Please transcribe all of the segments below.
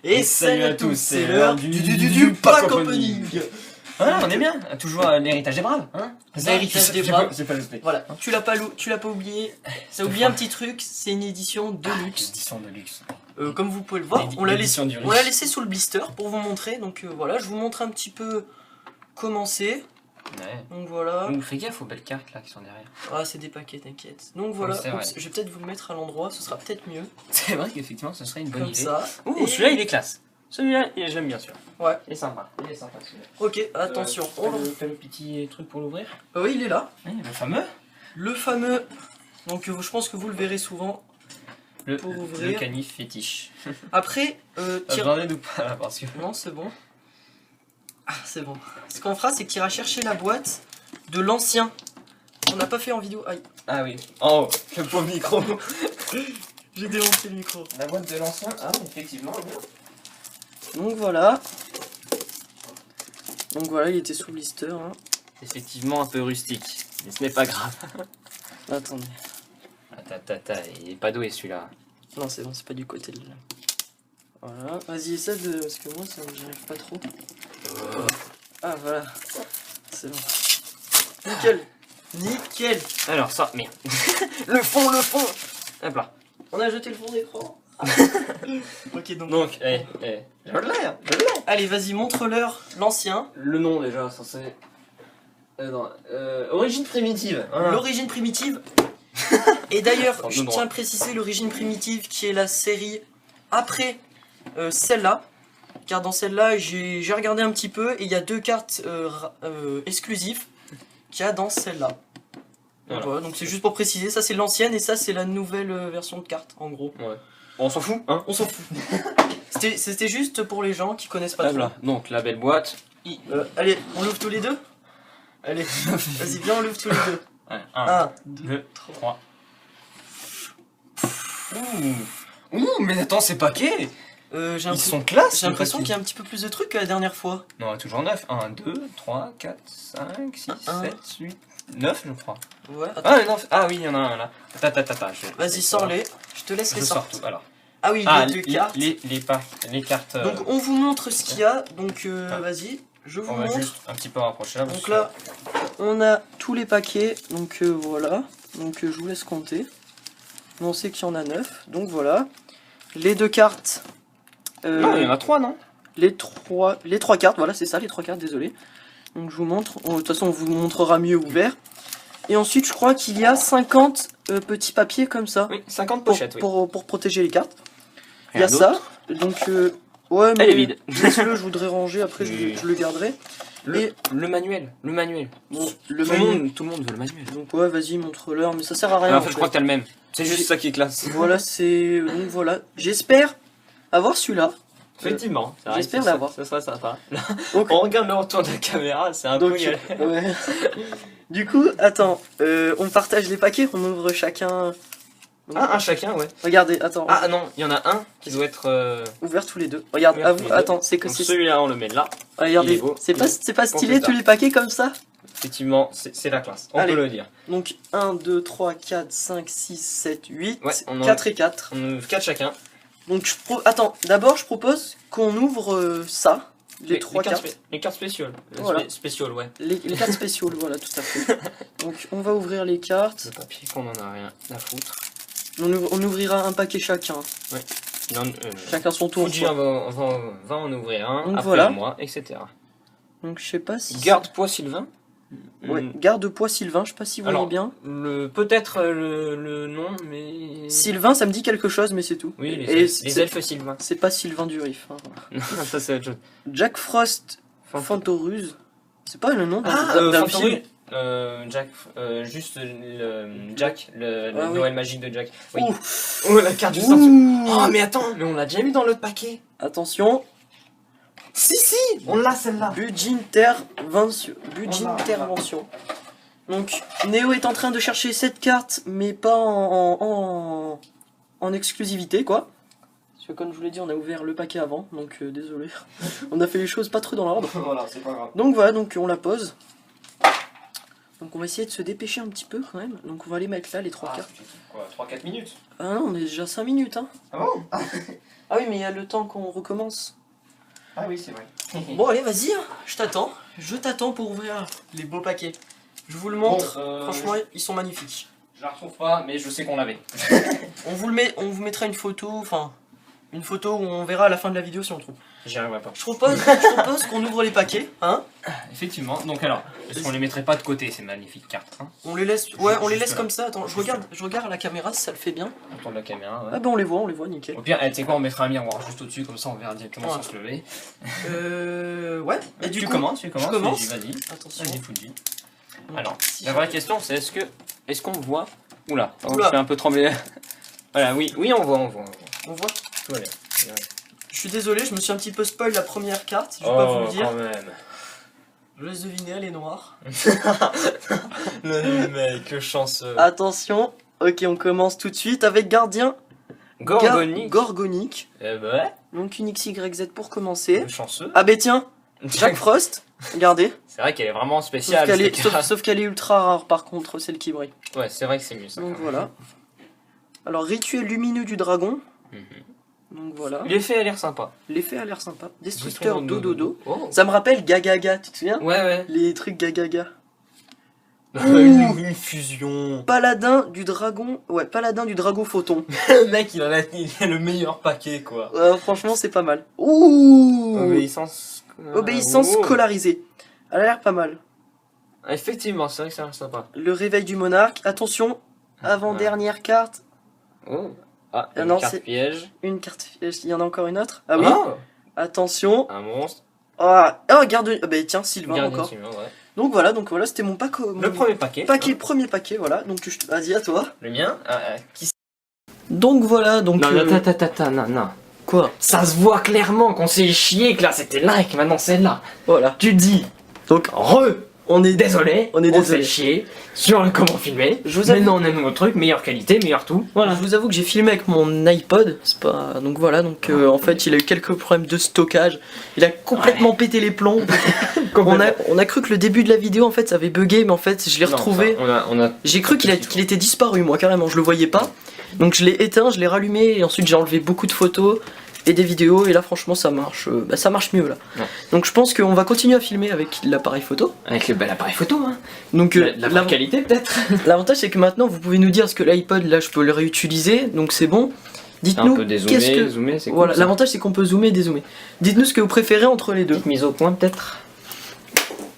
Et salut à tous, c'est l'heure du pack opening. Voilà, on est bien, toujours l'héritage des braves, hein. L'héritage des braves. J'ai pas loupé. Voilà, tu l'as pas oublié. T'as oublié un petit truc, c'est une édition de luxe. Édition de luxe. Comme vous pouvez le voir, on l'a laissé sous le blister pour vous montrer. Donc voilà, je vous montre un petit peu comment c'est. Ouais. Donc voilà. Ouh, fais gaffe aux belles cartes là qui sont derrière. Ah, c'est des paquets, t'inquiète. Donc voilà, Ouais, oups, je vais peut-être vous le mettre à l'endroit, ce sera peut-être mieux. C'est vrai qu'effectivement ce serait une bonne Comme idée. ça. Ouh, Et- celui-là il est classe. Celui-là, j'aime bien celui-là. Ouais. Il est sympa. Il est sympa celui-là. Ok, attention. T'as le petit truc pour l'ouvrir. Oui, il est là. Oui, le fameux. Le fameux. Donc je pense que vous le verrez souvent. Le Pour ouvrir. canif fétiche. Après, J'en ai ou pas là parce que. Non, c'est bon. Ah, c'est bon. Ce qu'on fera, c'est qu'il ira chercher la boîte de l'ancien. On n'a pas fait en vidéo. Aïe, Ah oui. Oh, le pauvre micro. j'ai démonté le micro. La boîte de l'ancien. Ah effectivement. Donc voilà. Donc voilà, il était sous blister. Hein. Effectivement un peu rustique, mais ce n'est pas grave. Attendez. Il est pas doué celui-là. Non, c'est bon, c'est pas du côté de là. Voilà. Vas-y, essaie de. Parce que moi, ça, j'y arrive pas trop. Ah, voilà. C'est bon. Nickel. Nickel. Alors ça, merde. le fond. Hop là. On a jeté le fond d'écran. Ok, Donc, je l'ai. Allez, vas-y, montre-leur l'ancien. Le nom déjà, ça c'est... origine primitive. Voilà. L'origine primitive. Et d'ailleurs, Alors, je non, tiens à préciser l'origine primitive qui est la série après celle-là. Car dans celle-là, j'ai regardé un petit peu et il y a 2 cartes exclusives qu'il y a dans celle-là. Voilà. Voilà, donc c'est juste pour préciser, ça c'est l'ancienne et ça c'est la nouvelle version de carte en gros. Ouais. Bon, on s'en fout, hein. On s'en fout. C'était juste pour les gens qui connaissent pas Hop trop. là. Donc la belle boîte. Allez, on l'ouvre tous les deux. Allez, vas-y, viens, on l'ouvre tous les deux. 1, 2, 3. Ouh, mais attends, ces paquets J'ai ils sont classe. l'impression qu'il y a un petit peu plus de trucs que la dernière fois. Non, toujours 9. 1, 2, 3, 4, 5, 6, 7, 8, 9 je crois. Ouais, attends. Ah, 9. Ah oui, il y en a un là. Vas-y, sors-les. Je te laisse les Je sors sortir. tout, alors. Ah oui, Ah, les 2 cartes. les cartes. Donc on vous montre ce qu'il y a. Donc vas-y, je vous On va montre. juste un petit peu rapprocher là. Donc là, on a tous les paquets. Donc voilà. Donc je vous laisse compter. On sait qu'il y en a 9. Donc voilà. Les 2 cartes. Non, il y en a 3, non? Les trois cartes, voilà, c'est ça, les 3 cartes, désolé. Donc je vous montre. De toute façon, on vous montrera mieux ouvert. Et ensuite, je crois qu'il y a 50 petits papiers comme ça. Oui, 50 Pour, pochettes, oui. pour protéger les cartes. Il y Rien a ça. Donc, ouais, mais Elle est vide. laisse-le, je voudrais ranger, après je le garderai. Le manuel. Bon, tout le monde veut le manuel. Donc ouais, vas-y, montre-leur, mais ça sert à rien. En fait, je crois que t'as le même. C'est juste ça qui est classe. Voilà, c'est... Donc voilà, j'espère avoir celui-là. Effectivement. J'espère l'avoir. Ça sera sympa. Donc, On regarde le retour de la caméra, c'est un peu galère. ouais. Du coup, attends, on partage les paquets, on ouvre chacun... Ah, un chacun, ouais. Regardez, attends, Ah non, il y en a un qui doit être... ouvert tous les deux. Regarde, ouvert à tous vous, les deux. attends, c'est que Donc c'est... celui-là, on le met là. Regardez, il est beau. c'est pas stylé Complète. tous les paquets comme ça? Effectivement, c'est la classe. On Allez. peut le dire. Donc 1, 2, 3, 4, 5, 6, 7, 8, Ouais, on en- 4 et 4. On ouvre 4 chacun. Donc attends, d'abord je propose qu'on ouvre ça, les 3 cartes. Les cartes spéciales. Voilà. Spéciales, ouais. Les cartes spéciales, voilà, tout à fait. Donc on va ouvrir les cartes. Le papier qu'on en a rien à foutre. On ouvrira un paquet chacun. Non, Chacun son tour. Fuji quoi. va en ouvrir un, Donc après voilà. moi, etc. Donc je sais pas si... Garde-poids Sylvain. Ouais, garde-poids Sylvain, je sais pas si vous Alors, voyez bien. Peut-être le nom, mais... Sylvain, ça me dit quelque chose, mais c'est tout. Oui, Et les elfes Sylvain. c'est pas Sylvain du Rif. Hein. Non, ça c'est autre chose. Jack Frost Fantoruse. C'est pas le nom d'un Fantorus. film. Jack, Jack, le Ah oui. Noël magique de Jack. Oui. Ouh. Oh, la carte du Ouh. Saint. Oh, mais attends, mais on l'a déjà mis dans l'autre paquet. Attention, Si, on l'a celle-là. Budgintervention. Donc, Néo est en train de chercher cette carte, mais pas en exclusivité, quoi. Parce que comme je vous l'ai dit, on a ouvert le paquet avant, donc désolé. On a fait les choses pas trop dans l'ordre. Voilà, c'est pas grave. Donc voilà, donc on la pose. Donc on va essayer de se dépêcher un petit peu quand même. Donc on va les mettre là, les 3 cartes. Quoi, 3-4 minutes. Ah non, on est déjà 5 minutes, hein. Ah bon? Ah oui, mais il y a le temps qu'on recommence. Ah oui, c'est vrai. Bon, allez, vas-y, je t'attends. Je t'attends pour ouvrir les beaux paquets. Je vous le montre. Bon, Franchement, ils sont magnifiques. Je la retrouve pas, mais je sais qu'on l'avait. On vous mettra une photo, enfin, une photo où on verra à la fin de la vidéo si on trouve. J'y arriverai pas. Je propose qu'on ouvre les paquets, hein. Effectivement, donc alors, est-ce qu'on les mettrait pas de côté, ces magnifiques cartes, hein? On les laisse, ouais, on les laisse Juste comme ça. Attends, je regarde à la caméra si ça le fait bien. Autour de la caméra, ouais. Ah bah on les voit, nickel. Au pire, tu sais quoi, on mettra un miroir juste au-dessus, comme ça on verra directement Ouais. sans se lever. Ouais. Et du tu coup, commences, je commence. Vas-y, Attention. vas-y, Fuji. Donc, Alors, si la vraie question, c'est est-ce qu'on voit... Oula, Oula. je fais un peu trembler. Voilà, oui, on voit. on voit. Tout va bien. Je suis désolé, je me suis un petit peu spoil la première carte. Je vais pas vous le dire. Quand même. Je laisse deviner, elle est noire. Le mec, que chanceux. Attention. Ok, on commence tout de suite avec Gardien Gorgonique. Eh ben, Donc une XYZ pour commencer. le chanceux. Ah bah tiens, Jack Frost. Regardez. C'est vrai qu'elle est vraiment spéciale. Sauf qu'elle est ultra rare par contre, celle qui brille. Ouais, c'est vrai que c'est mieux ça. Donc voilà. Alors rituel lumineux du dragon. Donc voilà. L'effet a l'air sympa. L'effet a l'air sympa. Destructeur dododo. Oh. Ça me rappelle Gagaga, tu te souviens? Ouais. Les trucs Gagaga. Une fusion. Paladin du dragon. Ouais, paladin du dragon photon. Le mec, il a le meilleur paquet, quoi. Franchement, c'est pas mal. Ouh. Obéissance. Obéissance Oh. scolarisée. Elle a l'air pas mal. Effectivement, c'est vrai que ça a l'air sympa. Le réveil du monarque. Attention, avant-dernière carte. Oh. Ah, Ah une non, carte c'est- piège. Une carte. Il y en a encore une autre? Ah oui. Oh, Attention. un monstre. Garde. Ah bah tiens, Sylvain Gardien encore. Sylvain, ouais. Donc voilà, c'était mon pack. Le premier paquet. Premier paquet, voilà. Donc vas-y à toi. Le mien. Qui Donc voilà, donc. Non, non. Quoi? Ça se voit clairement qu'on s'est chié, que là c'était là et que maintenant c'est là. Voilà. Tu te dis, Donc on est désolé, On est désolé. s'est chié sur le comment filmer. Je vous avoue- Maintenant on a nouveau truc, meilleure qualité, meilleur tout. Voilà. Je vous avoue que j'ai filmé avec mon iPod, c'est pas. Donc voilà, en fait il a eu quelques problèmes de stockage. Il a complètement pété les plombs. on a cru que le début de la vidéo en fait ça avait bugué, mais en fait je l'ai Non, retrouvé. ça, on a... J'ai cru qu'il était disparu, moi carrément, je le voyais pas. Donc je l'ai éteint, je l'ai rallumé et ensuite j'ai enlevé beaucoup de photos et des vidéos et là franchement ça marche mieux là. Ouais. Donc je pense qu'on va continuer à filmer avec l'appareil photo. Avec le bel appareil photo, hein. Donc De la bonne qualité peut-être. l'avantage c'est que maintenant vous pouvez nous dire ce que l'iPod là je peux le réutiliser, donc c'est bon. Un Dites-nous peu qu'est-ce que... zoomer, c'est cool. Voilà, ça. l'avantage c'est qu'on peut zoomer et dézoomer. Dites-nous ce que vous préférez entre les deux. Petite mise au point peut-être.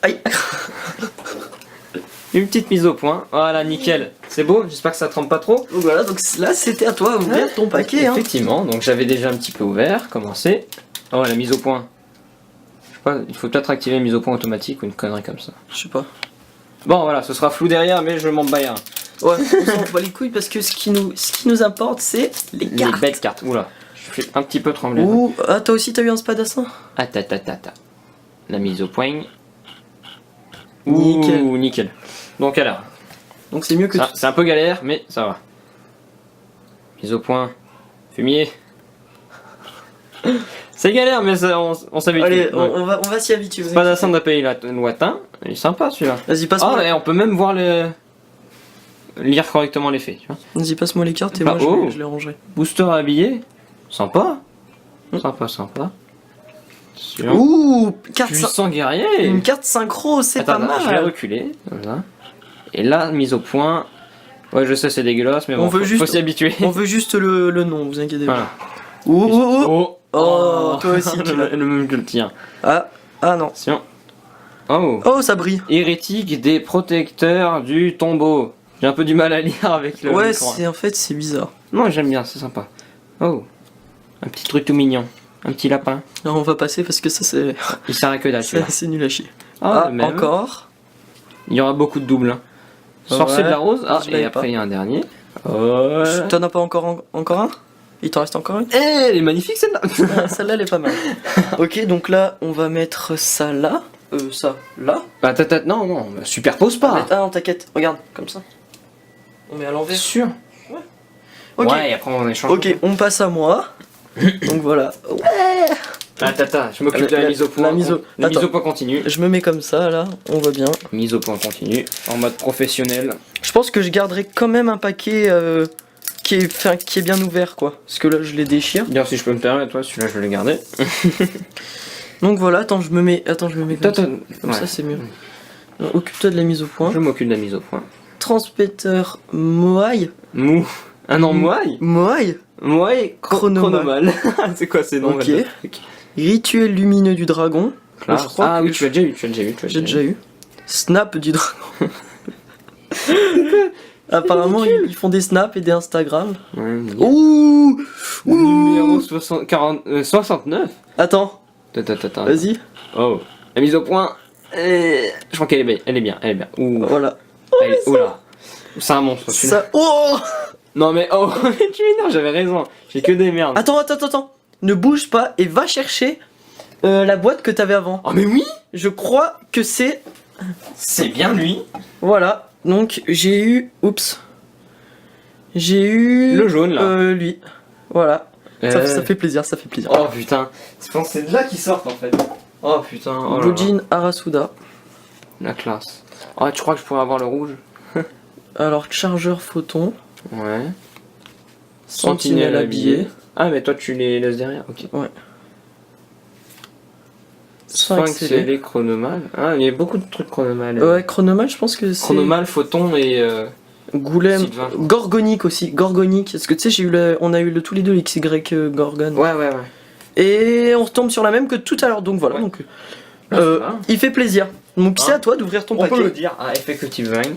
Aïe. Une petite mise au point. Voilà, nickel. C'est beau, j'espère que ça trempe pas trop. Donc voilà, donc là c'était à toi d'ouvrir ton paquet. Hein. Effectivement, donc j'avais déjà un petit peu ouvert, commencé. Oh, la mise au point. Je sais pas, il faut peut-être activer la mise au point automatique ou une connerie comme ça. Je sais pas. Bon, voilà, ce sera flou derrière, mais je m'en bats rien. Ouais, on s'en bat les couilles parce que ce qui nous importe c'est les Les cartes. belles cartes. Oula, je fais un petit peu trembler. Ouh, toi aussi t'as eu un spadassin? Ah, ta. La mise au point. Nickel. Ouh, nickel. Donc alors, Donc c'est mieux que c'est un peu galère, mais ça va. Mise au point. Fumier. C'est galère, mais ça, on s'habitue. Allez, Ouais. on va s'y habituer. Spadassin d'un pays lointain. Il est sympa celui-là. Vas-y, passe-moi. Ah, et on peut même voir lire correctement l'effet, tu vois. Vas-y, passe-moi les cartes et Bah, moi oh. je les rangerai. Booster habillé. Sympa. Sympa. Sur Ouh, carte puissant guerrier. une carte synchro, c'est pas Attends, mal. je vais reculer. Voilà. Et là, mise au point. Ouais, je sais, c'est dégueulasse, mais On bon, veut faut juste- s'y habituer. On veut juste le nom, vous inquiétez pas. Voilà. Ouh. Oh, Oh, toi aussi, tu l'as. le même que le tien. Ah non. Attention. Oh. Oh, ça brille. Hérétique des protecteurs du tombeau. J'ai un peu du mal à lire avec le. Ouais, l'écran. c'est bizarre. Non, j'aime bien, c'est sympa. Oh. Un petit truc tout mignon. Un petit lapin. Non, on va passer parce que ça c'est Il sert à que dalle, celui-là. c'est nul à chier. Ah, le même. Encore. Il y aura beaucoup de doubles. Hein. Sorcier Ouais, de la rose. Ah, je et l'avais après pas. il y a un dernier. Ouais. T'en as pas encore un? Il t'en reste encore une? Eh, elle est magnifique celle-là. Ah, celle-là elle est pas mal. Ok, donc là on va mettre ça là. Ça là. Bah, non, superpose pas. Ah non, t'inquiète, regarde, comme ça. On met à l'envers. Sûr. Ok. Ouais, et après on échange. Ok, on passe à moi. Donc voilà. Je m'occupe de la mise au point. la mise au- La mise Attends. au point continue. Je me mets comme ça là, on voit bien. Mise au point continue. En mode professionnel. Je pense que je garderai quand même un paquet qui est bien ouvert quoi. Parce que là je les déchire. D'ailleurs, si je peux me permettre, toi, celui-là, je vais le garder. Donc voilà, attends, je me mets comme ça. Comme Ouais. ça c'est mieux. Occupe-toi de la mise au point. Je m'occupe de la mise au point. Transmetteur Moai. Mou. Ah non, Moai Moai. Moai Chronomal. Chronomal. C'est quoi ces noms? Ok. là, Rituel lumineux du dragon. Classe. Je crois Ah que oui, tu l'as déjà eu, tu l'as déjà eu. j'ai déjà eu. Snap du dragon. Apparemment ils font des snaps et des Instagram. Ouais, Ouh. Numéro 69. Attends, Attends. vas-y. Oh, la mise au point. Je crois qu'elle est belle. Elle est bien, elle est bien. Ouh. Voilà. Oula. C'est un monstre. celui-là. Ça. Oh. Non mais oh, tu m'énerves, j'avais raison. J'ai que des merdes. Attends. Ne bouge pas et va chercher la boîte que t'avais avant. Oh mais oui, Je crois que c'est. c'est bien lui. Voilà. Donc j'ai eu. Oups. J'ai eu. Le jaune là. Lui. Voilà. Ça Euh. fait plaisir, ça fait plaisir. Oh putain, je pense que c'est de là qu'ils sortent en fait. Oh putain, oh là là. Bujin Arasuda. La classe. Oh, tu crois que je pourrais avoir le rouge? Alors, chargeur photon. Ouais. Sentinelle habillé. Ah mais toi tu les laisses derrière, ok. Sphinx Scellé, chronomal. Ah, il y a beaucoup de trucs chronomal. Ouais, chronomal, je pense que c'est. Chronomal, photon et. Goulem. Sylvain. Gorgonique aussi. Gorgonique. Parce que tu sais, on a eu tous les deux les XY Gorgon. Ouais. Et on retombe sur la même que tout à l'heure. Donc voilà. Ouais. Donc, Ah, c'est bien. il fait plaisir. Donc c'est Hein, à toi d'ouvrir ton On peut paquet. le dire à Effective Design.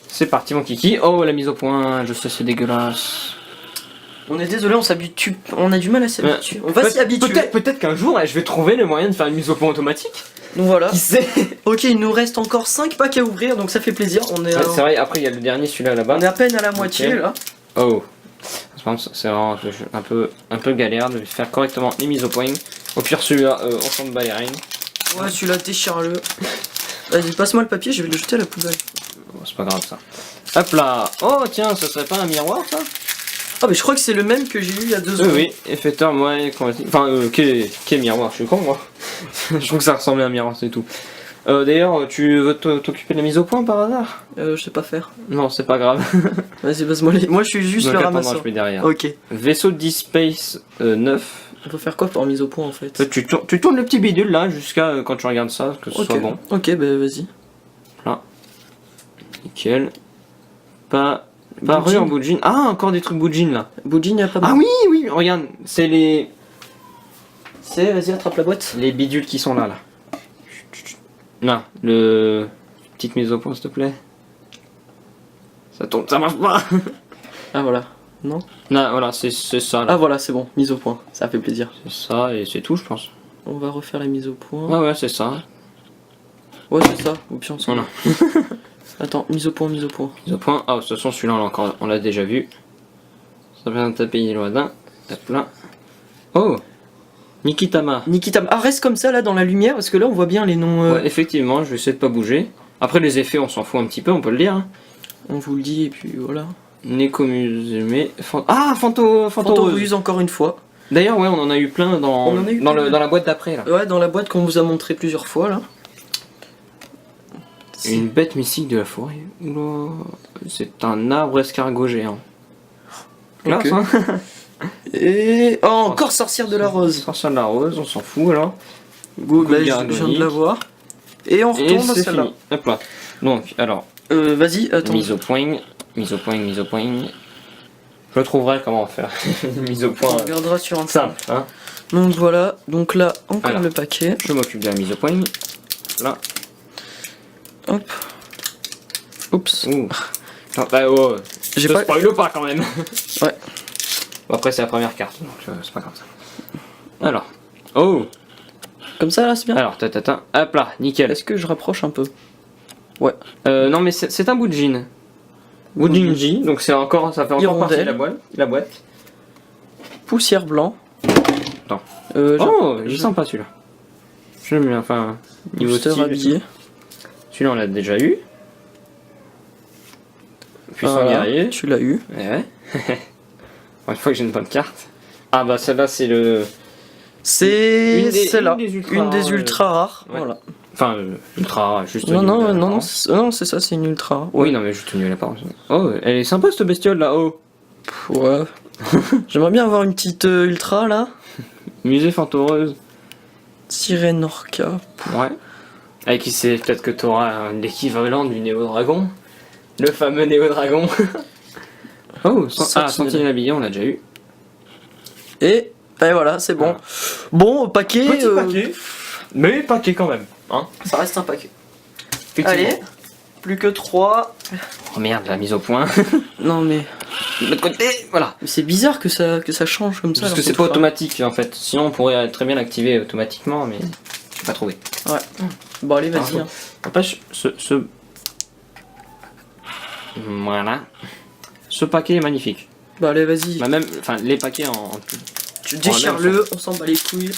C'est parti mon kiki. Oh la mise au point, je sais c'est dégueulasse. On est désolé, on s'habitue. On a du mal à s'habituer. On va Peut- s'y habituer. Peut-être qu'un jour je vais trouver le moyen de faire une mise au point automatique. Donc voilà. Qui sait? Ok, il nous reste encore 5 packs à ouvrir. Donc ça fait plaisir. On est, Ouais, c'est vrai, après il y a le dernier celui-là là-bas. on est à peine à la moitié Ok. là. Oh. Je pense que c'est vraiment un peu galère de faire correctement les mises au point. Au pire celui-là, on s'en bat les reins. Ouais, celui-là, déchire-le. Vas-y, passe-moi le papier, je vais le jeter à la poubelle. Bon, c'est pas grave ça. Hop là. Oh tiens, ça serait pas un miroir ça? Ah, mais je crois que c'est le même que j'ai eu il y a 2 secondes. Oui, effecteur, moi, enfin, qu'est miroir, je suis con moi. Je trouve que ça ressemblait à un miroir, c'est tout. D'ailleurs, tu veux t'occuper de la mise au point par hasard? Je sais pas faire. Non, c'est pas grave. Vas-y, passe-moi les. Moi, je suis juste Donc, le attends, ramasseur. je vais derrière. Ok. Vaisseau d'e-space 9. On peut faire quoi pour mise au point en fait? Tu tournes le petit bidule là jusqu'à quand tu regardes ça, que ce Ok. soit bon. Ok, bah vas-y. Nickel. Pas Boujin. rue en Boujin. Ah, encore des trucs Boujin là. Boujin, y a pas Ah oui, regarde, c'est les Vas-y, attrape la boîte. bidules qui sont là. Là, le petite mise au point s'il te plaît. Ça tombe, ça marche pas. Ah, voilà. Non? Là, voilà, c'est ça là. Ah, voilà, c'est bon. Mise au point. Ça fait plaisir. C'est ça et c'est tout, je pense. On va refaire la mise au point. Ouais, c'est ça. Ouais, c'est ça. Ou puis on s'en Voilà. va. Attends, mise au point, mise au point. Mise au point. Ah, de toute façon, celui-là, on l'a déjà vu. Ça vient de taper Iloadin. Hop là. Oh, Nikitama. Nikitama. Ah, reste comme ça là dans la lumière parce que là on voit bien les noms. Ouais, effectivement, je vais essayer de pas bouger. Après, les effets, on s'en fout un petit peu, on peut le dire. Hein. On vous le dit et puis voilà. Nekomusume. Ah, Fantoruse. Fantoruse encore une fois. D'ailleurs, ouais, on en a eu plein dans, On en a eu dans, plein. dans la boîte d'après là. Ouais, dans la boîte qu'on vous a montré plusieurs fois là. Une bête mystique de la forêt. Oula, c'est un arbre escargot géant. Classe, Ok. hein. Et. Oh, encore sorcière de la rose. Sorcière de la rose, on s'en fout alors. Go, bah, je viens Gargonique. de la voir. Et on Et retourne à c'est celle-là. fini. Hop là. Donc, alors, Vas-y, attends. mise au point. Je trouverai comment faire. Mise au On point regardera sur Internet. simple, hein. Donc voilà, donc là encore Alors. le paquet. Je m'occupe de la mise au point. Là. Hop. Oups. Ouh. Attends, bah, oh, J'ai je pas. spoil pas quand même. Ouais. Bon, après, c'est la première carte, donc c'est pas grave ça. Alors. Oh. Comme ça là, c'est bien. Alors, hop là, nickel. Est-ce que je rapproche un peu? Non, mais c'est un Boujin. Boujinji, donc c'est encore, ça fait encore partie de la boîte. Poussière blanc. Attends. Oh, Il est sympa celui-là. J'aime bien, enfin, niveau booster style. habillé. Celui-là, on l'a déjà eu. Puissant Voilà, guerrier. tu l'as eu. Ouais. Pour une fois que j'ai une bonne carte. Ah bah celle-là, c'est le... C'est Une des- celle-là, une des ultra une des rares, ultra rares. ouais. Voilà. Enfin, ultra rare, juste Non, au niveau non, de la non, apparence. non, c'est ça, c'est une ultra rare. Oui, non, mais juste au niveau de l'apparence. Oh, elle est sympa cette bestiole là, oh. Ouais. J'aimerais bien avoir une petite ultra là. Musée Fantoreuse. Sirène Orca. Ouais. Avec qui c'est peut-être que t'auras l'équivalent du Néo-Dragon. Le fameux Néo-Dragon. Oh, Sentinelle habillé, on l'a déjà eu. Et voilà, c'est bon. Voilà. Bon, paquet. Petit paquet. Mais paquet quand même. Hein, ça reste un paquet. effectivement. Allez, plus que 3. Oh merde, la mise au point. Non mais. De l'autre côté, voilà. Mais c'est bizarre que ça change comme ça. Parce que c'est pas automatique en fait. Sinon on pourrait très bien l'activer automatiquement, mais j'ai pas trouvé. Ouais. Bon allez, vas-y. Hein. Après, voilà. Ce paquet est magnifique. Bah allez, vas-y. Bah, même, enfin, les paquets en Tu déchires-le, on s'en bat les couilles.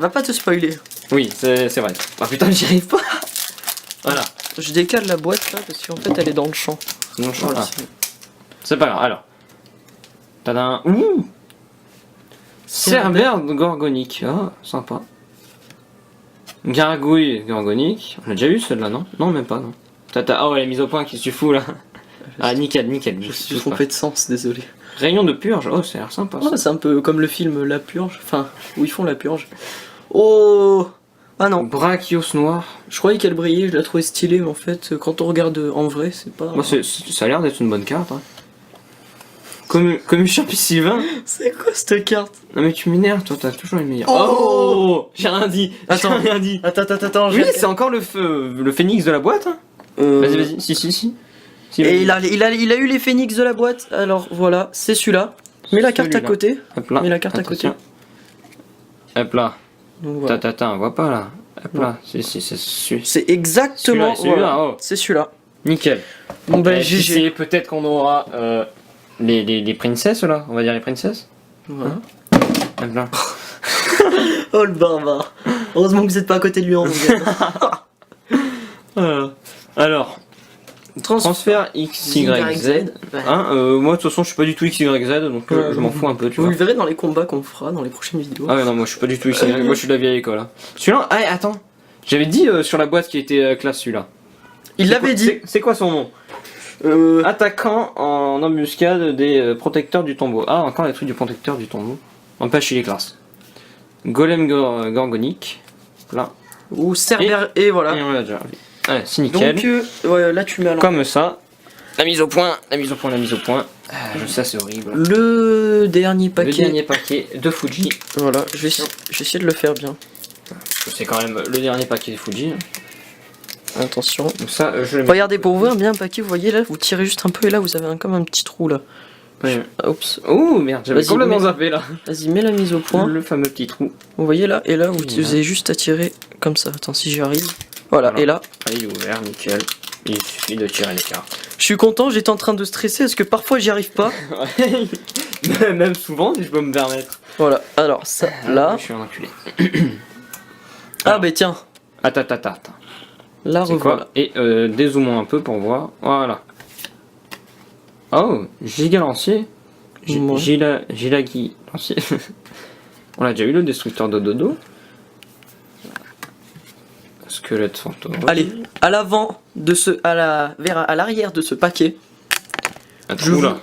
Va pas te spoiler. Oui, c'est vrai. Ah putain, j'y arrive pas. Voilà. Je décale la boîte là parce qu'en fait elle est dans le champ. Non, je Voilà. pas. C'est pas grave. Alors. Tadam. Ouh. Cerbère gorgonique. Ah, sympa. Gargouille gorgonique. On a déjà eu celle-là, non? Non, même pas, non. Ah ouais, la mise au point, qu'est-ce que tu fous là? Ah, nickel, nickel. Je suis trompé de sens, désolé. Rayon de purge. Oh, ça a l'air sympa. Ça. Ouais, c'est un peu comme le film La Purge. Enfin, où ils font la purge. Oh. Ah non. Brachios noir. Je croyais qu'elle brillait, je la trouvais stylée, mais en fait, quand on regarde en vrai, c'est pas. Moi, ça a l'air d'être une bonne carte. Hein. Comme Champis Sylvain. C'est quoi cette carte? Non, mais tu m'énerves, toi, t'as toujours les meilleurs. Oh, j'ai rien dit. Attends. J'ai rien dit. Attends. Oui, c'est encore le phénix de la boîte. Hein. Vas-y. Si. Et il a eu les phénix de la boîte. Alors voilà, c'est celui-là. Mets la carte à côté. Hop là. Mets la carte à côté. Hop là. Donc, voilà. On voit pas là. Hop là. C'est exactement. Celui-là, Voilà. oh. C'est celui-là. Nickel. Bon ben GG. GG. Peut-être qu'on aura les princesses là. On va dire les princesses. Voilà. Hop là. Oh le barbare. Heureusement que vous êtes pas à côté de lui en vrai. Voilà. Alors. Transfert XYZ. Hein, moi de toute façon je suis pas du tout XYZ donc je m'en fous un peu tu Vous vois. le verrez dans les combats qu'on fera dans les prochaines vidéos. Ah ouais non moi je suis pas du tout XYZ, moi je suis de la vieille école. Hein. Celui-là, ah attends, j'avais dit sur la boîte qui était classe celui-là. Il l'avait dit. C'est quoi son nom? Attaquant en embuscade des protecteurs du tombeau. Ah encore les trucs du protecteur du tombeau. Empêche il est classe. Golem gorgonique. Là. Ou Cerbère et voilà. Et on l'a déjà. Ouais, c'est nickel. Donc ouais, là tu mets à l'envers. Comme ça. La mise au point. Je sais, c'est horrible. Le dernier paquet. Le dernier paquet de Fuji. Voilà, je vais essayer de le faire bien. C'est quand même le dernier paquet de Fuji. Attention. Donc ça, je le mets. Regardez, pour ouvrir bien un paquet, vous voyez là, vous tirez juste un peu et là vous avez comme un petit trou là. Ouais. Oups. Oh merde, j'avais Vas-y, complètement mets- zappé là. Vas-y, mets la mise au point. Le fameux petit trou. Vous voyez là, et là vous Voilà. avez juste à tirer comme ça. Attends, si j'y arrive. Voilà, Voilà. et là. Ah, il est ouvert, nickel. Il suffit de tirer les cartes. Je suis content, j'étais en train de stresser parce que parfois j'y arrive pas. Même souvent, si je peux me permettre. Voilà, alors ça là. Je suis un enculé. Ah bah tiens, Attends. là C'est revoilà. quoi? Et dézoomons un peu pour voir. Voilà. Oh, giga lancier. Ouais. Gilagi lancier. On a déjà eu le destructeur de dodo. Squelette fantôme. Allez, à l'avant de ce. À l'arrière de ce paquet, Attends, je oula.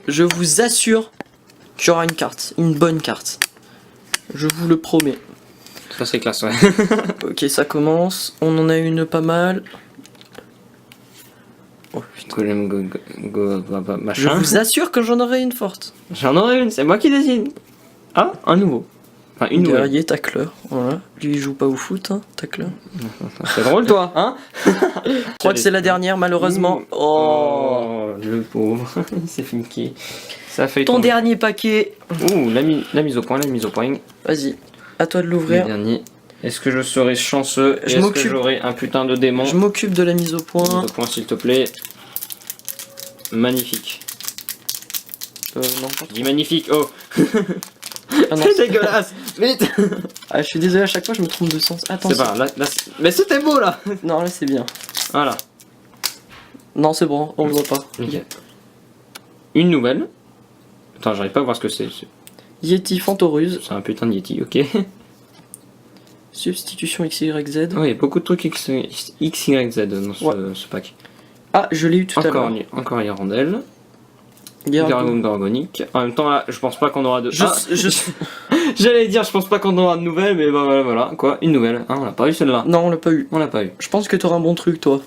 je vous assure qu'il y aura une carte, une bonne carte. Je vous le promets. Ça c'est classe, ouais. Ok, ça commence. On en a une pas mal. Oh putain. Golem Je machin. vous assure que j'en aurai une forte. J'en aurai une, c'est moi qui décide. Ah, un nouveau. Enfin, une nouvelle. Guerrier, tacleur. Voilà. Lui, il joue pas au foot, hein, tacleur. C'est drôle, toi, hein? Je crois que c'est la dernière, malheureusement. Oh. Le pauvre. Il s'est fait niquer. Ça a failli Ton tomber. dernier paquet. Ouh, la mise au point. Vas-y, à toi de Le l'ouvrir. dernier. Est-ce que je serai chanceux? Je Est-ce que m'occupe. j'aurai un putain de démon? Je m'occupe de la mise au Mise point. au point, s'il te plaît. Magnifique. Non, pas Je trop. dis magnifique, oh! Ah non, C'est dégueulasse! Vite! Ah, je suis désolé, à chaque fois je me trompe de sens. Attends. C'est pas grave, là, mais c'était beau là! Non, là c'est bien. Voilà. Non, c'est bon, on le voit pas. Nickel. Une nouvelle. Attends, j'arrive pas à voir ce que c'est. Yeti Fantoruse. C'est un putain de Yeti, ok. Substitution XYZ. Oui, beaucoup de trucs XYZ dans ce pack. Ah, je l'ai eu tout à Encore, l'heure. encore Hirondelle. Gargon Gorgonique. En même temps, là, je pense pas qu'on aura de. J'allais dire, je pense pas qu'on aura de nouvelles, mais bah voilà. Quoi, une nouvelle. Hein, on l'a pas eu celle-là. Non, on l'a pas eu. On l'a pas eu. Je pense que t'auras un bon truc, toi.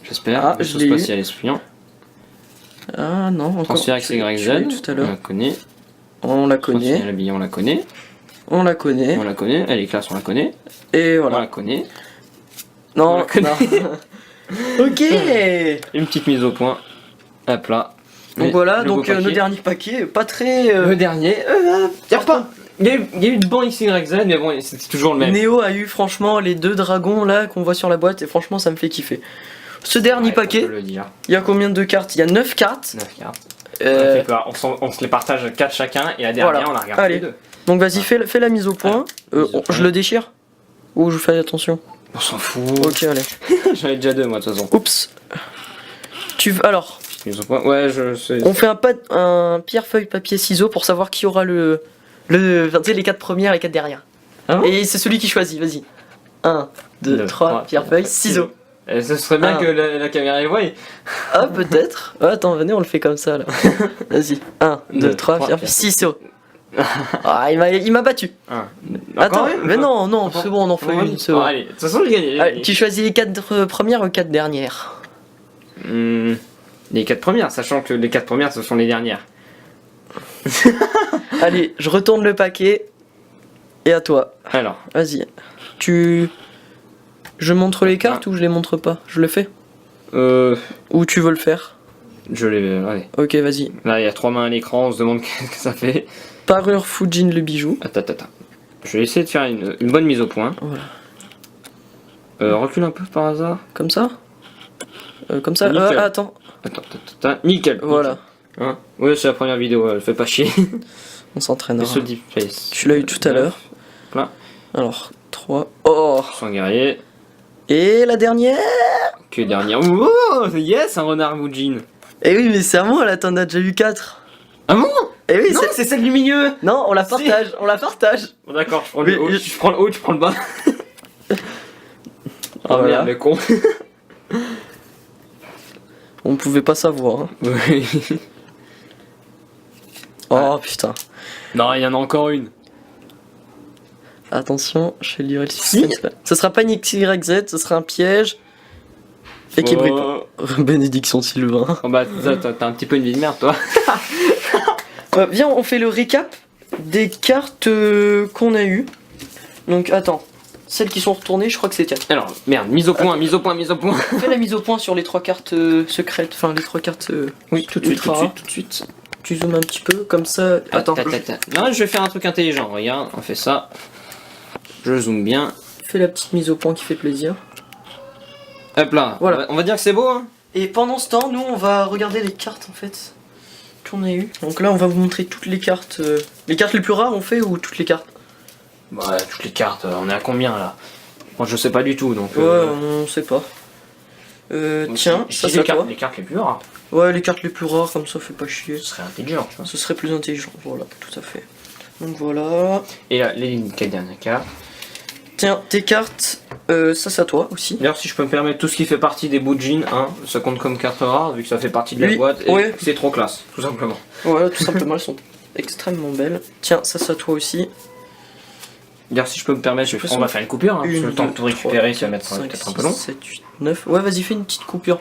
J'espère. Ah, Vaisseau je l'ai eu. spatial espion. Ah non, encore. Transfert Tu l'as XYZ. eu tout à On l'heure. la connaît. On la connaît. Transfert l'habillé, on la connaît. On la connaît. On la connaît. Elle est classe, on la connaît. Et On voilà. la connaît. on Non, la connaît. non. Ok. Une petite mise au point. Hop là. Donc Mais voilà, le beau donc nos paquet. derniers paquets, pas très. Le dernier. Y a pas. Il y a eu de bons XYZ, mais bon, c'est toujours le même. Néo a eu franchement les 2 dragons là qu'on voit sur la boîte et franchement ça me fait kiffer. Ce dernier Ouais, paquet, on peut le dire. il y a combien de cartes? Il y a 9 cartes. 9 cartes. Euh, On se les partage 4 chacun et la dernière Voilà. on la regarde Allez. les deux. donc vas-y, fais la mise au point. Mise au point. Je le déchire? Ou je fais attention? On s'en fout. Ok, allez. J'en ai déjà 2 moi de toute façon. Oups. Alors, Mise au point. Ouais, je sais. on fait un pierre, feuille, papier, ciseaux pour savoir qui aura tu sais, les 4 premières et les 4 dernières. Ah bon Et c'est celui qui choisit, vas-y. 1, 2, 3, pierre, feuille, ciseaux. Et ce serait bien Ah. que la caméra les voie. Ah, peut-être. Ouais, attends, venez, on le fait comme ça là. Vas-y. 1, 2, 3, pierre, feuille, ciseaux. Ah, il m'a battu. Attends, mais non, c'est bon, on en fait une. C'est bon. Allez, de toute façon, j'ai gagné. Allez, tu choisis les 4 premières ou 4 dernières? Les 4 premières, sachant que les 4 premières ce sont les dernières. Allez, je retourne le paquet. Et à toi. Alors, Vas-y. Je montre les cartes ou je les montre pas? Je le fais? Ou tu veux le faire? je l'ai. Allez. Ok, vas-y. Là, il y a 3 mains à l'écran, on se demande qu'est-ce que ça fait. Parure Fujin le bijou. Attends. Je vais essayer de faire une bonne mise au point. Voilà. Recule un peu par hasard. Comme ça? Comme ça? Nickel. Attends. Attends. Nickel. Voilà. Hein ouais, c'est la première vidéo, elle fait pas chier. On s'entraînera. Vaisseau deep face. Tu l'as eu tout à l'heure. Voilà. Alors, 3. Oh! Sans guerrier. Et la dernière? Que dernière. Oh, yes, un renard Mujin. Eh oui, mais c'est à moi là, t'en as déjà eu 4. Ah bon? Eh oui, Non, c'est celle du milieu. Non, on la Si. partage, on la partage. Bon, d'accord, je prends Mais le haut, je- je prends le haut, tu prends le bas. Oh Voilà. merde, le con. On pouvait pas savoir. Hein. Oui. Oh putain. Non, il y en a encore une. Attention, je vais lire le suspense. Ce sera pas une XYZ, ce sera un piège. Et qui brille pas. Bénédiction Sylvain. Oh bah, t'as un petit peu une vie de merde, toi. Viens, on fait le récap des cartes qu'on a eues. Donc attends, celles qui sont retournées, je crois que c'est 4. Alors, merde, mise au point. Fais la mise au point sur les 3 cartes secrètes, enfin les 3 cartes. Oui, tout de suite, ultra. tout de suite. Tu zoomes un petit peu, comme ça. Attends, Non, je vais faire un truc intelligent, regarde, on fait ça. Je zoome bien. fais la petite mise au point qui fait plaisir. Hop là, Voilà. on va dire que c'est beau, hein. Et pendant ce temps, nous on va regarder les cartes en fait qu'on a eues. Donc là on va vous montrer toutes les cartes. Les cartes les plus rares on fait ou toutes les cartes? Ouais, toutes les cartes, on est à combien là? Moi je sais pas du tout donc. Ouais, on sait pas. Tiens, ça c'est à toi. les cartes les plus rares. Ouais, les cartes les plus rares comme ça fait pas chier. Ce serait intelligent, tu vois. Ce serait plus intelligent, voilà, tout à fait. Donc voilà. Et là, les dernières cartes. Tiens, tes cartes, ça c'est à toi aussi. D'ailleurs, si je peux me permettre, tout ce qui fait partie des Bujin, hein, ça compte comme carte rare vu que ça fait partie de la Oui, boîte et ouais. c'est trop classe, tout simplement. Voilà, tout simplement, elles sont extrêmement belles. Tiens, ça c'est à toi aussi. D'ailleurs, si je peux me permettre, on va faire une coupure, hein, parce que le temps de tout récupérer, ça va mettre 5, peut-être un peu long. 7, 8, 9. Ouais, vas-y, fais une petite coupure.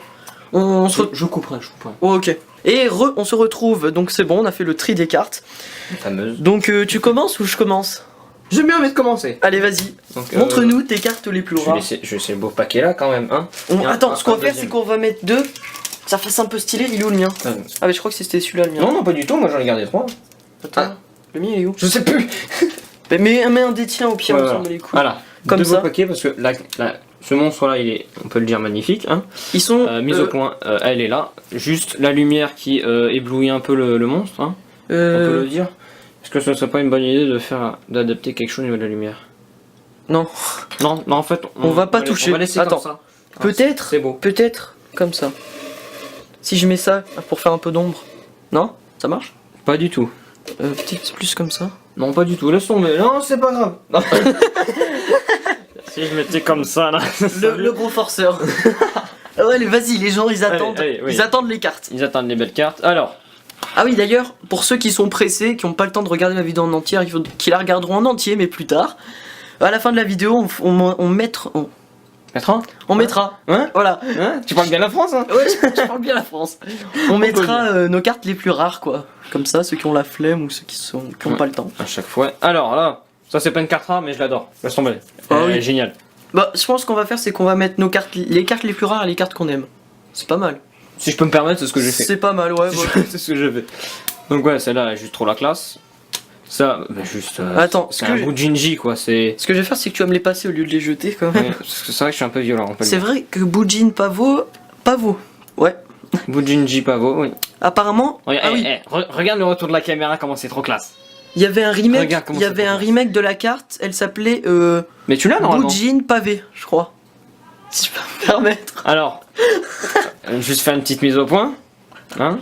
On se Je couperai. Oh, ok. Et on se retrouve, donc c'est bon, on a fait le tri des cartes. La fameuse. Donc tu commences ou je commence? J'aime bien envie de commencer. Allez, vas-y. Donc, Montre-nous tes cartes les plus rares. Je vais laisser le beau paquet là quand même, hein. Attends, ce qu'on va faire, c'est deuxième. qu'on va mettre 2. Ça fasse un peu stylé. Il est où le mien? Ah, mais je crois que c'était celui-là le mien. Non, pas du tout, moi j'en ai gardé 3. Attends. Ah. Le mien il est où? Je sais plus. Mais un des tiens au pire, Ouais, on voilà. s'en bat les couilles. Voilà, Comme deux ça. beaux paquets parce que ce monstre là, il est, on peut le dire, magnifique, hein. Ils sont. Mise au point, elle est là. Juste la lumière qui éblouit un peu le monstre, hein. On peut le dire. Est-ce que ce serait pas une bonne idée d'adapter quelque chose au niveau de la lumière? Non. Non, en fait, On va pas toucher. On va laisser Attends. comme ça. Peut-être. C'est beau. Peut-être comme ça. Si je mets ça pour faire un peu d'ombre. Non? Ça marche? Pas du tout. Peut-être plus comme ça. Non, pas du tout. Laisse tomber. Non, c'est pas grave. Non. Si je mettais comme ça là. Le gros forceur. Ah ouais, vas-y, les gens ils attendent, allez, oui. ils attendent les cartes. Ils attendent les belles cartes. Alors, Ah oui, d'ailleurs, pour ceux qui sont pressés, qui n'ont pas le temps de regarder la vidéo en entière, il faut qu'ils la regarderont en entier, mais plus tard. À la fin de la vidéo, on mettra. On mettra. Hein Voilà. Hein tu parles bien la France, hein? Ouais, je parle bien la France. On mettra nos cartes les plus rares, quoi. Comme ça, ceux qui ont la flemme ou ceux qui ont pas le temps. À chaque fois. Alors là, ça c'est pas une carte rare, mais je l'adore. Laisse tomber. Ah oui. Elle est géniale. Bah, je pense qu'on va faire, c'est qu'on va mettre nos cartes, les cartes les plus rares et les cartes qu'on aime. C'est pas mal. Si je peux me permettre, c'est ce que j'ai fait. C'est pas mal, ouais. C'est ce que j'ai fait. Donc ouais, celle-là, elle est juste trop la classe. Ça, bah, juste. Attends, c'est un goût Ginji, quoi. C'est. Ce que je vais faire, c'est que tu vas me les passer au lieu de les jeter, quoi. Ouais, parce que c'est vrai que je suis un peu violent. on peut le C'est dire. vrai que Bujin Pavo. Ouais. Bujinji Pavo, oui. Apparemment. Regarde, Ah oui. regarde le retour de la caméra, comment c'est trop classe. Il y avait un remake. Regarde comment Il y c'est avait trop un classe. remake de la carte. Elle s'appelait Mais tu l'as normalement. Bujin Pavé, je crois. Si je peux me permettre. Alors, juste faire une petite mise au point. Hein?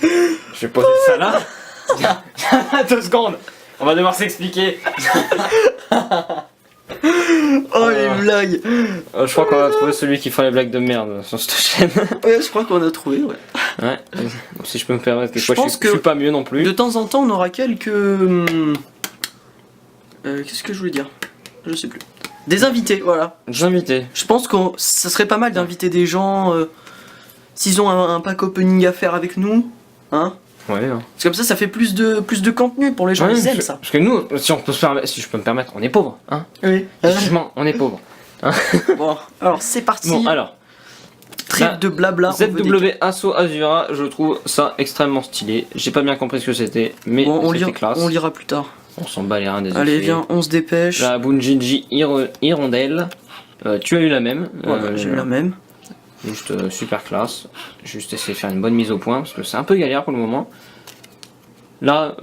Je vais poser ça là. 2 secondes. On va devoir s'expliquer. Oh les blagues. Je crois qu'on a trouvé celui qui fera les blagues de merde sur cette chaîne. Ouais, je crois qu'on a trouvé, ouais. Ouais. Si je peux me permettre, Je quelquefois, pense je suis que- pas mieux non plus. De temps en temps, on aura quelques. Qu'est-ce que je voulais dire? Je sais plus. Des invités, voilà. J'invitais. Je pense que ça serait pas mal d'inviter des gens. S'ils ont un pack opening à faire avec nous. Hein? Ouais. Hein. Parce que comme ça fait plus de contenu pour les gens. Ouais, Ils aiment parce ça. Parce que nous, si on peut se permettre, si je peux me permettre, on est pauvres. Hein. Oui. Franchement, on est pauvres. Bon, alors c'est parti. Bon, alors. Trip là, de blabla. on veut des- ZW Asso Azura, je trouve ça extrêmement stylé. J'ai pas bien compris ce que c'était, mais Bon, c'était classe. on lira plus tard. On s'en bat les reins des Allez, effets. viens, on se dépêche. La Bunjinji Hirondelle. Tu as eu la même. Voilà, j'ai eu la même. Juste super classe. Juste essayer de faire une bonne mise au point parce que c'est un peu galère pour le moment. Là,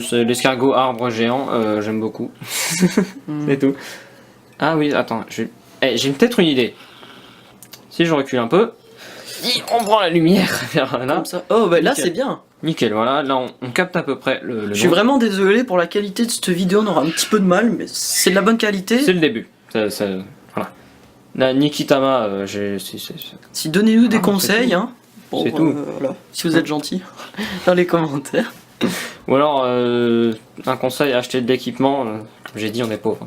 c'est l'escargot arbre géant. J'aime beaucoup. C'est tout. Ah oui, attends. J'ai peut-être une idée. Si je recule un peu. Si on prend la lumière vers là. Comme ça. Oh, bah là Nickel. c'est bien. Nickel, voilà. Là, on capte à peu près le Je suis nom. vraiment désolé pour la qualité de cette vidéo. On aura un petit peu de mal, mais c'est de la bonne qualité. C'est le début. Voilà. La Nikitama, Si donnez-nous des Ah, conseils, c'est tout. hein. Bon, C'est tout. voilà. Si vous êtes gentil, dans les commentaires. Ou alors, un conseil, acheter de l'équipement. Comme j'ai dit, on est pauvres.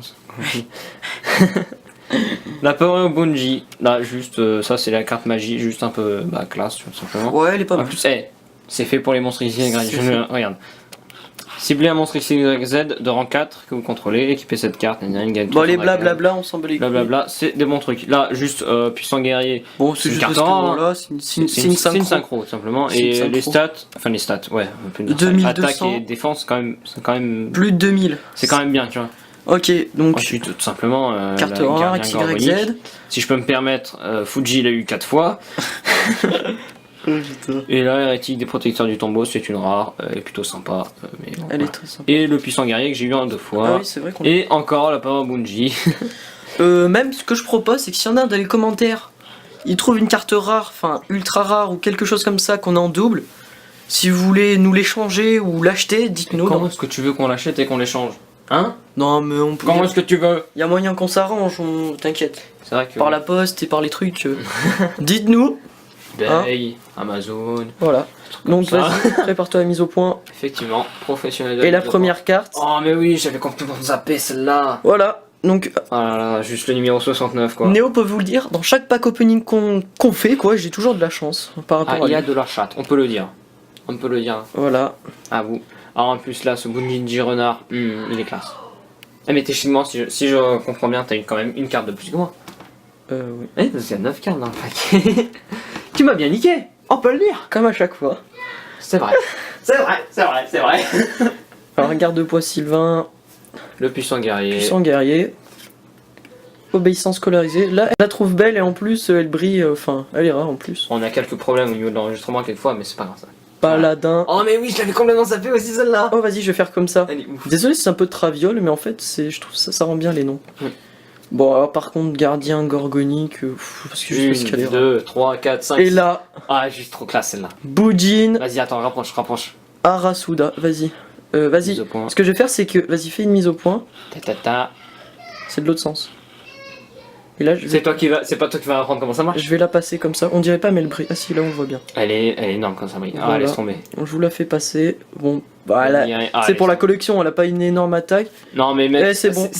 La Power Bunji. Là, juste, ça, c'est la carte magie. Juste un peu classe, tout simplement. Ouais, elle est pas En mal. plus, c'est fait pour les monstres XY. C'est fait. Regarde. Ciblez un monstre XYZ de rang 4 que vous contrôlez. Équipez cette carte. Bon, les blablabla, on s'en bat les couilles. Blablabla, c'est des bons trucs. Là, juste puissant guerrier. Bon, c'est c'est une juste carte parce que rare, voilà, c'est une C'est une synchro. synchro, tout simplement. C'est une Et les synchro. stats, ouais, on peut dire ça. 2200. Attaque et défense, c'est quand même, Plus de 2000. c'est quand même bien, tu vois. Ok, donc Ensuite, tout simplement, carte la rare, gardien gorgonique. XYZ. Si je peux me permettre, Fuji l'a eu 4 fois. Et là, hérétique des protecteurs du tombeau, c'est une rare, elle est plutôt sympa. Mais bon, Elle est voilà. très sympa. Et le puissant guerrier que j'ai eu en 2 fois. Ah oui, c'est vrai qu'on Et encore la Power Bunji. Même ce que je propose, c'est que s'il y en a dans les commentaires, ils trouvent une carte rare, enfin ultra rare ou quelque chose comme ça qu'on a en double. Si vous voulez nous l'échanger ou l'acheter, dites-nous. Comment est-ce que tu veux qu'on l'achète et qu'on l'échange? Hein? Non, mais on peut. Comment est-ce que tu veux? Il y a moyen qu'on s'arrange, t'inquiète. C'est vrai que. Par la poste et par les trucs. Dites-nous. eBay, Amazon. Voilà. Donc ça. vas-y, prépare-toi à la mise au point. Effectivement, professionnel. de Et la mise au première carte. point. Oh, mais oui, j'avais complètement zappé celle-là. Voilà. Donc Ah là là, juste le numéro 69 quoi. Néo peut vous le dire, dans chaque pack opening qu'on fait, quoi, j'ai toujours de la chance par rapport Ah, à il y a lui. de la chatte, on peut le dire. On peut le dire. Voilà. À vous. Alors en plus là, ce Bunjinji renard, il est classe. Eh mais techniquement, si je comprends bien, t'as quand même une carte de plus que moi. Oui. Eh, parce qu'il y a 9 cartes dans le paquet. Tu m'as bien niqué, on peut le dire. Comme à chaque fois. C'est vrai. C'est vrai, c'est vrai, c'est vrai. Alors garde-poids Sylvain, Le puissant guerrier. puissant guerrier, obéissance scolarisée. Là, elle la trouve belle et en plus, elle brille. Enfin, elle est rare en plus. On a quelques problèmes au niveau de l'enregistrement quelquefois, mais c'est pas grave ça. Paladin. Oh mais oui, je l'avais complètement zappé aussi celle-là. Oh, vas-y, je vais faire comme ça. Elle est ouf. Désolé, c'est un peu de traviole, mais en fait, je trouve ça rend bien les noms. Oui. Bon, alors par contre, gardien gorgonique, parce que je sais pas ce qu'elle est 1, rare. 2, 3, 4, 5. Et là, Ah, juste trop classe celle-là. Bujin Vas-y, attends, rapproche. Arasuda. Vas-y. Vas-y. Mise au point. Ce que je vais faire, c'est que. Vas-y, fais une mise au point. Ta ta ta. C'est de l'autre sens. Et là, C'est pas toi qui vas apprendre comment ça marche. je vais la passer comme ça. On dirait pas, mais elle brille. Ah si, là on le voit bien. Elle est énorme quand ça brille. Ah, Voilà. laisse tomber. Je vous la fais passer. Bon, bah là, Ah, c'est pour la laisse collection, elle a pas une énorme attaque. tomber. Non, mais mec, c'est bon.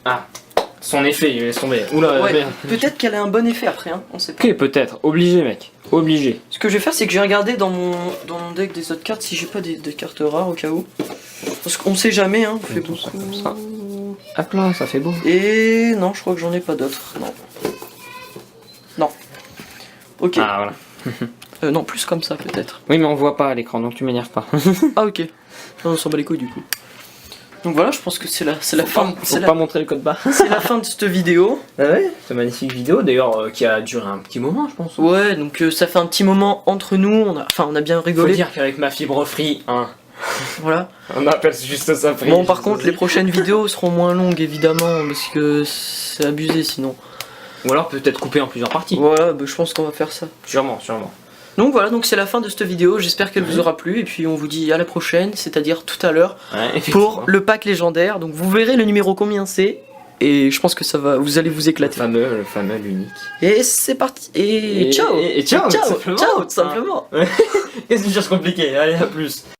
Ah, son effet, il laisse tomber. Oula, Ouais, merde. peut-être qu'elle a un bon effet après, hein, on sait pas. Ok, peut-être. Obligé, mec. Obligé. Ce que je vais faire, c'est que j'ai regardé dans mon deck des autres cartes si j'ai pas des cartes rares au cas où. Parce qu'on sait jamais, hein, on fait Tout ça beaucoup. comme ça. Hop là, ça fait beau. Et non, je crois que j'en ai pas d'autres. Non. Non. Ok. Ah, voilà. Non, plus comme ça peut-être. Oui, mais on voit pas à l'écran, donc tu m'énerves pas. Ah ok. Non, on s'en bat les couilles du coup. Donc voilà, je pense que c'est la fin. Faut pas montrer le code barre. C'est la fin de cette vidéo. Ah ouais, cette magnifique vidéo, d'ailleurs, qui a duré un petit moment, je pense. Ouais, donc ça fait un petit moment entre nous. On a bien Faut rigolé. dire qu'avec ma fibre free, hein, Voilà. on appelle juste ça free. Bon, par contre, les prochaines vidéos seront moins longues évidemment parce que c'est abusé sinon. Ou alors peut-être couper en plusieurs parties. Voilà, bah, je pense qu'on va faire ça. Sûrement, sûrement. Donc voilà, donc c'est la fin de cette vidéo. J'espère qu'elle vous aura plu et puis on vous dit à la prochaine, c'est-à-dire tout à l'heure Ouais, pour le pack légendaire. Donc vous verrez le numéro combien c'est et je pense que ça va, vous allez vous éclater. le fameux, l'unique. Et c'est parti. Et ciao. Et ciao, tout simplement. Ciao, tout simplement. Qu'est-ce que je compliqué? Allez, à plus.